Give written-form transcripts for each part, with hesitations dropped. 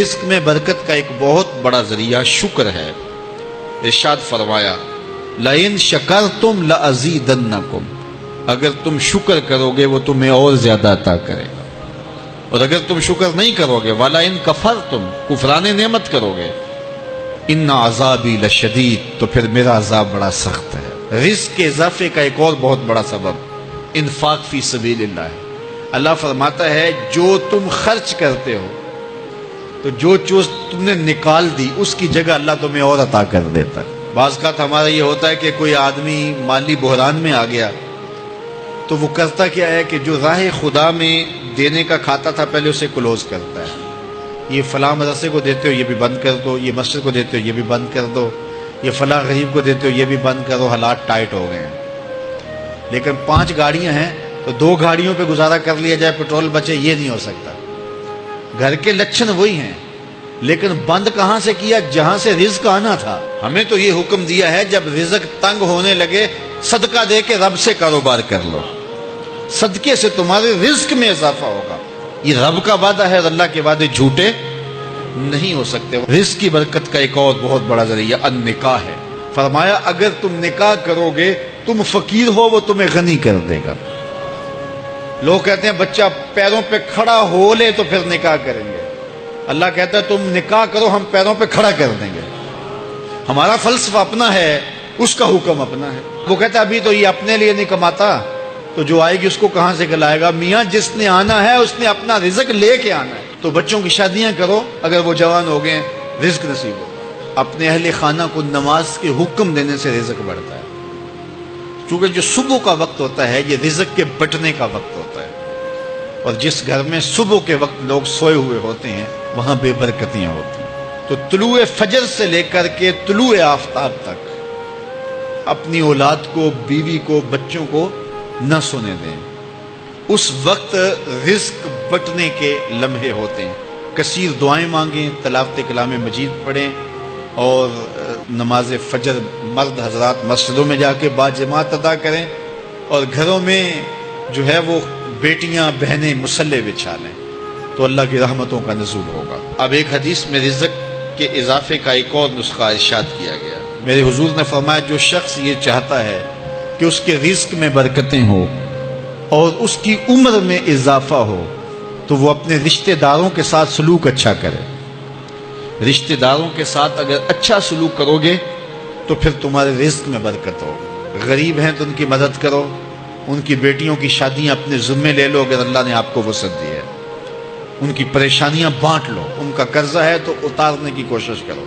رزق میں برکت کا ایک بہت بڑا ذریعہ شکر ہے۔ ارشاد فرمایا لَإِن شَكَرْتُمْ لَأَزِيدَنَّكُمْ، اگر تم شکر کرو گے وہ تمہیں اور زیادہ عطا کرے گا، اور اگر تم شکر نہیں کرو گے وَلَئِن كَفَرْتُمْ، کفران نعمت کرو گے، إِنَّ عَذَابِي لَشَدِيدٌ، تو پھر میرا عذاب بڑا سخت ہے۔ رزق کے اضافے کا ایک اور بہت بڑا سبب انفاق فی سبیل اللہ ہے۔ اللہ فرماتا ہے جو تم خرچ کرتے ہو تو جو چیز تم نے نکال دی اس کی جگہ اللہ تمہیں اور عطا کر دیتا ہے۔ بعض کا ہمارا یہ ہوتا ہے کہ کوئی آدمی مالی بحران میں آ گیا تو وہ کرتا کیا ہے کہ جو راہ خدا میں دینے کا کھاتا تھا پہلے اسے کلوز کرتا ہے، یہ فلاں مدرسے کو دیتے ہو یہ بھی بند کر دو، یہ مسجد کو دیتے ہو یہ بھی بند کر دو، یہ فلاں غریب کو دیتے ہو یہ بھی بند کرو، حالات ٹائٹ ہو گئے ہیں۔ لیکن 5 گاڑیاں ہیں تو 2 گاڑیوں پہ گزارا کر لیا جائے، پیٹرول بچے، یہ نہیں ہو سکتا۔ گھر کے لچھن وہی ہیں لیکن بند کہاں سے کیا؟ جہاں سے رزق آنا تھا۔ ہمیں تو یہ حکم دیا ہے جب رزق تنگ ہونے لگے صدقہ دے کے رب سے کاروبار کر لو، صدقے سے تمہارے رزق میں اضافہ ہوگا۔ یہ رب کا وعدہ ہے اور اللہ کے وعدے جھوٹے نہیں ہو سکتے۔ رزق کی برکت کا ایک اور بہت بڑا ذریعہ النکاح ہے۔ فرمایا اگر تم نکاح کرو گے تم فقیر ہو وہ تمہیں غنی کر دے گا۔ لوگ کہتے ہیں بچہ پیروں پہ کھڑا ہو لے تو پھر نکاح کریں گے، اللہ کہتا ہے تم نکاح کرو ہم پیروں پہ کھڑا کر دیں گے۔ ہمارا فلسفہ اپنا ہے، اس کا حکم اپنا ہے۔ وہ کہتا ہے ابھی تو یہ اپنے لیے نہیں کماتا تو جو آئے گی اس کو کہاں سے کھلائے گا؟ میاں جس نے آنا ہے اس نے اپنا رزق لے کے آنا ہے۔ تو بچوں کی شادیاں کرو اگر وہ جوان ہو گئے رزق نصیب ہوگا۔ اپنے اہل خانہ کو نماز کے حکم دینے سے رزق بڑھتا ہے، کیونکہ جو صبح کا وقت ہوتا ہے یہ رزق کے بٹنے کا وقت ہوتا ہے، اور جس گھر میں صبح کے وقت لوگ سوئے ہوئے ہوتے ہیں وہاں بے برکتیاں ہوتی ہیں۔ تو طلوع فجر سے لے کر کے طلوع آفتاب تک اپنی اولاد کو، بیوی کو، بچوں کو نہ سونے دیں۔ اس وقت رزق بٹنے کے لمحے ہوتے ہیں۔ کثیر دعائیں مانگیں، تلاوت کلام مجید پڑھیں، اور نماز فجر مرد حضرات مسجدوں میں جا کے باجماعت ادا کریں، اور گھروں میں جو ہے وہ بیٹیاں بہنیں مصلے بچھا لیں تو اللہ کی رحمتوں کا نزول ہوگا۔ اب ایک حدیث میں رزق کے اضافے کا ایک اور نسخہ ارشاد کیا گیا۔ میرے حضور نے فرمایا جو شخص یہ چاہتا ہے کہ اس کے رزق میں برکتیں ہوں اور اس کی عمر میں اضافہ ہو تو وہ اپنے رشتہ داروں کے ساتھ سلوک اچھا کرے۔ رشتہ داروں کے ساتھ اگر اچھا سلوک کرو گے تو پھر تمہارے رزق میں برکت ہو۔ غریب ہیں تو ان کی مدد کرو، ان کی بیٹیوں کی شادیاں اپنے ذمے لے لو اگر اللہ نے آپ کو وسعت دی ہے، ان کی پریشانیاں بانٹ لو، ان کا قرضہ ہے تو اتارنے کی کوشش کرو،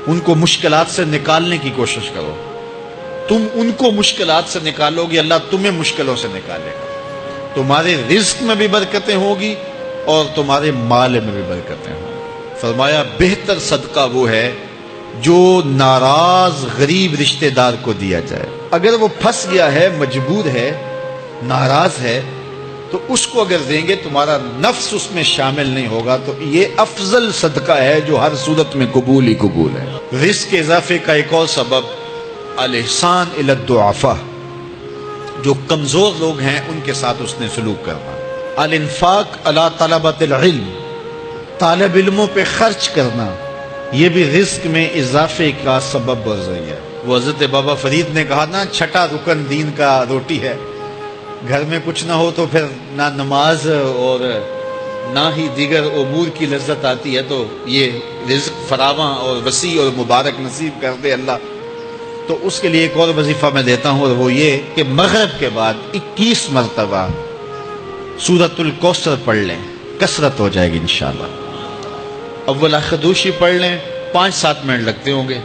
ان کو مشکلات سے نکالنے کی کوشش کرو۔ تم ان کو مشکلات سے نکالو گے اللہ تمہیں مشکلوں سے نکالے گا۔ تمہارے رزق میں بھی برکتیں ہوگی اور تمہارے مال میں بھی برکتیں ہوں۔ فرمایا بہتر صدقہ وہ ہے جو ناراض غریب رشتہ دار کو دیا جائے۔ اگر وہ پھنس گیا ہے، مجبور ہے، ناراض ہے، تو اس کو اگر دیں گے تمہارا نفس اس میں شامل نہیں ہوگا، تو یہ افضل صدقہ ہے جو ہر صورت میں قبول ہی قبول ہے۔ رزق کے اضافے کا ایک اور سبب الاحسان الی الضعفاء، جو کمزور لوگ ہیں ان کے ساتھ اس نے سلوک کرنا۔ الانفاق علی طلبۃ العلم، طالب علموں پہ خرچ کرنا، یہ بھی رزق میں اضافے کا سبب اور ذریعہ ہے۔ وہ حضرت بابا فرید نے کہا نا چھٹا رکن دین کا روٹی ہے۔ گھر میں کچھ نہ ہو تو پھر نہ نماز اور نہ ہی دیگر امور کی لذت آتی ہے، تو یہ رزق فراواں اور وسیع اور مبارک نصیب کر دے اللہ۔ تو اس کے لیے ایک اور وظیفہ میں دیتا ہوں، اور وہ یہ کہ مغرب کے بعد 21 مرتبہ سورۃ الکوثر پڑھ لیں، کثرت ہو جائے گی انشاءاللہ۔ اول خدوشی پڑھ لیں، 5-7 منٹ لگتے ہوں گے،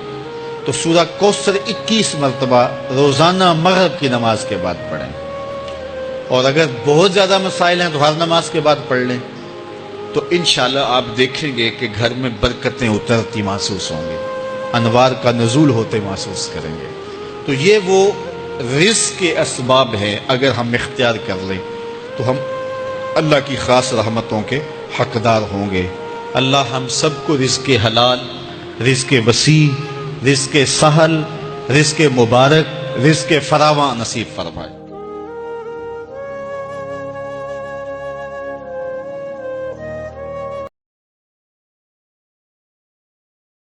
تو سورہ کوثر 21 مرتبہ روزانہ مغرب کی نماز کے بعد پڑھیں، اور اگر بہت زیادہ مسائل ہیں تو ہر نماز کے بعد پڑھ لیں، تو انشاءاللہ آپ دیکھیں گے کہ گھر میں برکتیں اترتی محسوس ہوں گی، انوار کا نزول ہوتے محسوس کریں گے۔ تو یہ وہ رزق کے اسباب ہیں، اگر ہم اختیار کر لیں تو ہم اللہ کی خاص رحمتوں کے حقدار ہوں گے۔ اللہ ہم سب کو رزق حلال، رزق وسیع، رزق سہل، رزق مبارک، رزق فراواں نصیب فرمائے۔